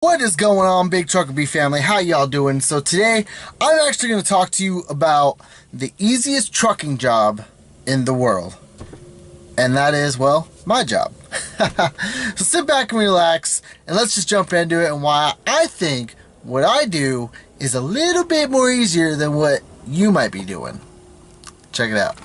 What is going on, Big Trucker B family? How y'all doing? So today, I'm actually going to talk to you about the easiest trucking job in the world. And that is, well, my job. So sit back and relax, and let's just jump into it and why I think what I do is a little bit more easier than what you might be doing. Check it out.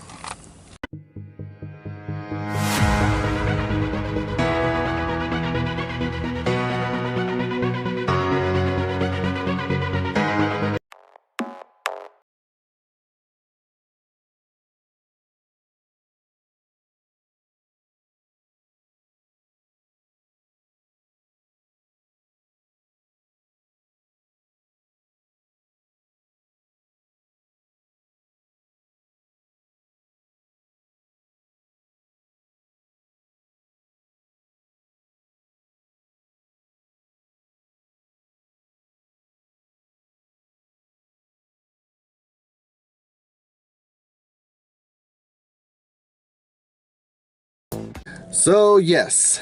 So yes,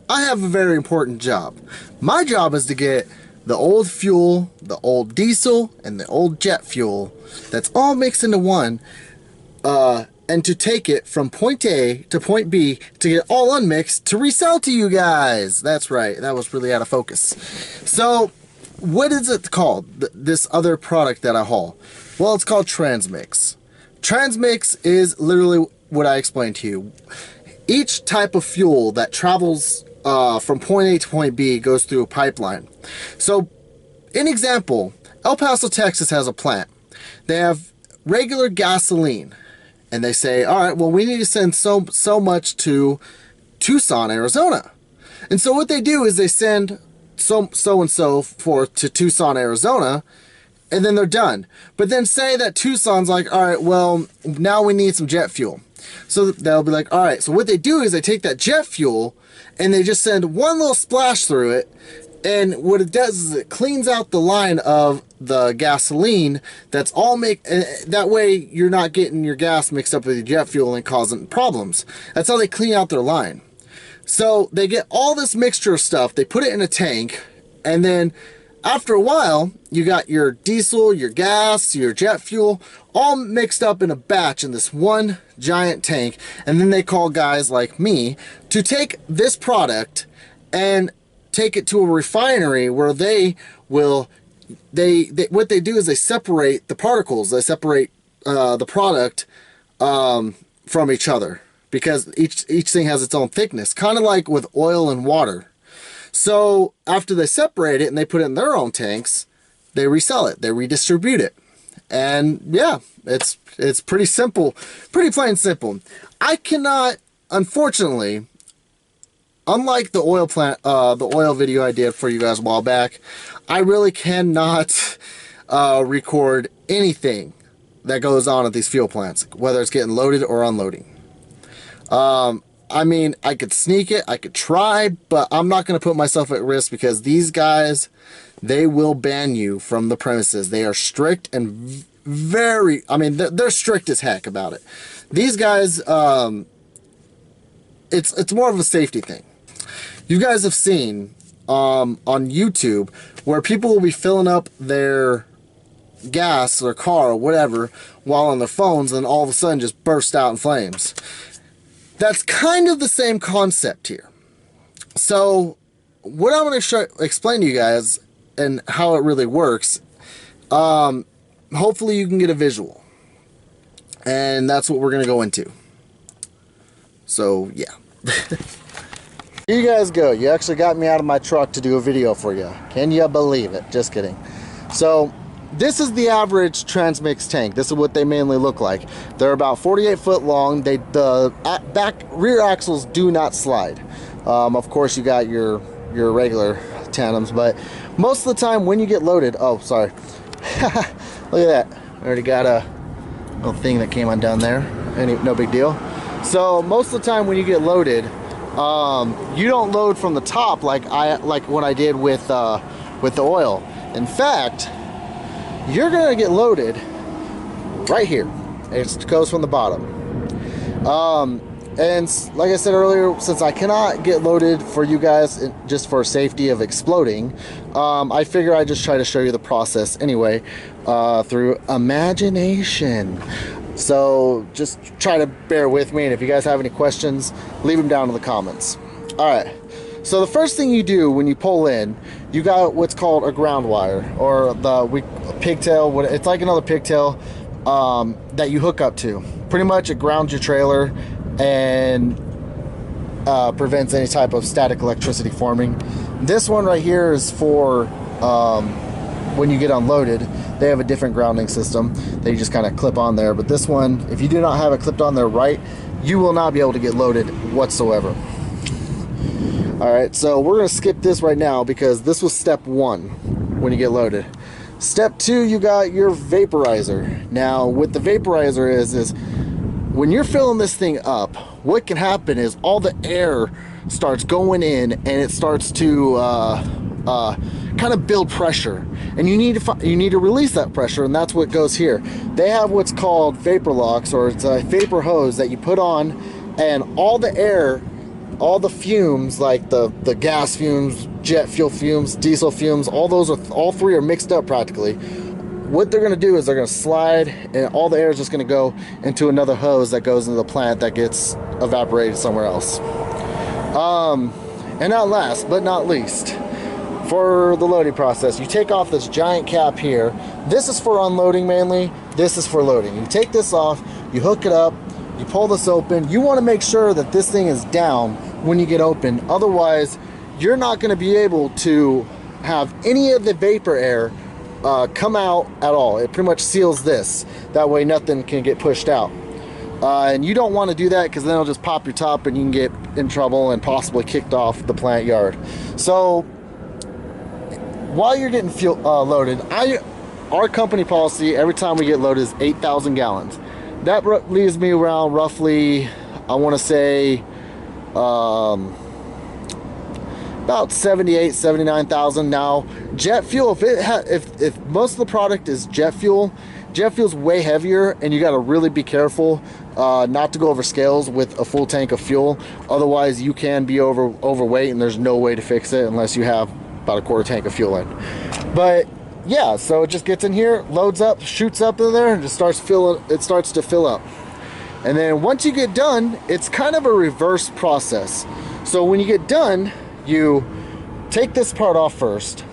I have a very important job. My job is to get the old fuel, the old diesel, and the old jet fuel that's all mixed into one, and to take it from point A to point B to get all unmixed to resell to you guys. That's right, that was really out of focus. So what is it called, this other product that I haul? Well, it's called Transmix. Transmix is literally what I explained to you. Each type of fuel that travels from point A to point B goes through a pipeline. So, an example, El Paso, Texas has a plant. They have regular gasoline, and they say, all right, well, we need to send so much to Tucson, Arizona. And so what they do is they send so and so forth to Tucson, Arizona, and then they're done. But then say that Tucson's like, all right, well, now we need some jet fuel. So they'll be like, all right, so what they do is they take that jet fuel and they just send one little splash through it. And what it does is it cleans out the line of the gasoline that's all that way you're not getting your gas mixed up with your jet fuel and causing problems. That's how they clean out their line. So they get all this mixture of stuff, they put it in a tank, and then after a while, you got your diesel, your gas, your jet fuel, all mixed up in a batch in this one giant tank. And then they call guys like me to take this product and take it to a refinery where they will, what they do is they separate the particles. They separate the product from each other because each thing has its own thickness, kind of like with oil and water. So after they separate it and they put it in their own tanks, they resell it, they redistribute it. And yeah, it's pretty simple, pretty plain simple. I cannot, unfortunately, unlike the oil plant, the oil video I did for you guys a while back, I really cannot record anything that goes on at these fuel plants, whether it's getting loaded or unloading. I mean, I could sneak it, I could try, but I'm not going to put myself at risk because these guys, they will ban you from the premises. They are strict and very, I mean, they're strict as heck about it. These guys, it's more of a safety thing. You guys have seen on YouTube where people will be filling up their gas, their car, or whatever, while on their phones, and all of a sudden just burst out in flames. That's kind of the same concept here. So what I'm going to explain to you guys and how it really works, hopefully you can get a visual. And that's what we're going to go into. So yeah. Here you guys go. You actually got me out of my truck to do a video for you. Can you believe it? Just kidding. So this is the average Transmix tank. This is what they mainly look like. They're about 48 foot long. The rear axles do not slide. Of course, you got your regular tandems, but most of the time when you get loaded, oh, sorry. Look at that. I already got a little thing that came undone there. No big deal. So most of the time when you get loaded, you don't load from the top like what I did with the oil. In fact, you're gonna get loaded right here. It goes from the bottom. And like I said earlier, since I cannot get loaded for you guys just for safety of exploding, I figure I just try to show you the process anyway through imagination. So just try to bear with me, and if you guys have any questions, leave them down in the comments. Alright, so the first thing you do when you pull in, you got what's called a ground wire, or the pigtail. It's like another pigtail that you hook up to. Pretty much it grounds your trailer and prevents any type of static electricity forming. This one right here is for when you get unloaded. They have a different grounding system that you just kind of clip on there, but this one, if you do not have it clipped on there right, you will not be able to get loaded whatsoever. Alright, so we're going to skip this right now because this was step 1 when you get loaded. Step 2, you got your vaporizer. Now what the vaporizer is when you're filling this thing up, what can happen is all the air starts going in and it starts to kind of build pressure, and you need to release that pressure, and that's what goes here. They have what's called vapor locks, or it's a vapor hose that you put on, and all the air, all the fumes, like the gas fumes, jet fuel fumes, diesel fumes, all three are mixed up practically. What they're going to do is they're going to slide, and all the air is just going to go into another hose that goes into the plant that gets evaporated somewhere else. And not last but not least, for the loading process, you take off this giant cap here. This is for unloading mainly. This is for loading. You take this off, you hook it up, you pull this open. You want to make sure that this thing is down when you get open. Otherwise, you're not going to be able to have any of the vapor air come out at all. It pretty much seals this. That way nothing can get pushed out. And you don't want to do that, because then it'll just pop your top and you can get in trouble and possibly kicked off the plant yard. So while you're getting fuel loaded, our company policy every time we get loaded is 8,000 gallons. That leaves me around roughly, I want to say about 79,000. Now jet fuel, if most of the product is jet fuel's way heavier, and you got to really be careful not to go over scales with a full tank of fuel. Otherwise you can be overweight, and there's no way to fix it unless you have about a quarter tank of fuel in. But yeah, so it just gets in here, loads up, shoots up in there, and just starts to fill up. And then once you get done, it's kind of a reverse process. So when you get done, you take this part off first,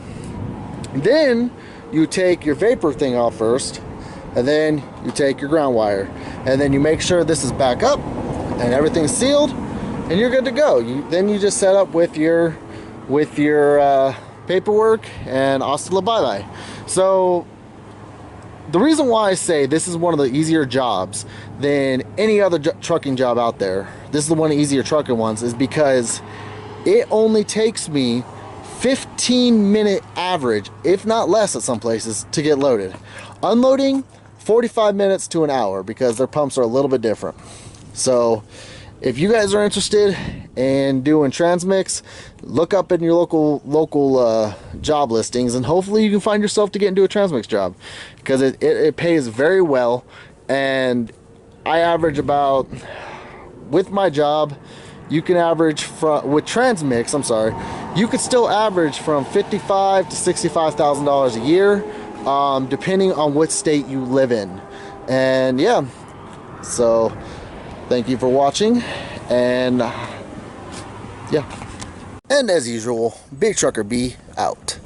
then you take your vapor thing off first, and then you take your ground wire, and then you make sure this is back up and everything's sealed, and you're good to go. Then you just set up with your paperwork, and hasta la bye-bye. So the reason why I say this is one of the easier jobs than any other trucking job out there, this is the one of the easier trucking ones, is because it only takes me 15-minute average, if not less at some places, to get loaded. Unloading, 45 minutes to an hour, because their pumps are a little bit different. So if you guys are interested in doing Transmix, look up in your local job listings, and hopefully you can find yourself to get into a Transmix job, because it pays very well. And I average about, with my job, you can average with Transmix, you could still average from $55,000 to $65,000 a year, depending on what state you live in. And yeah, so thank you for watching, and yeah. And as usual, Big Trucker B out.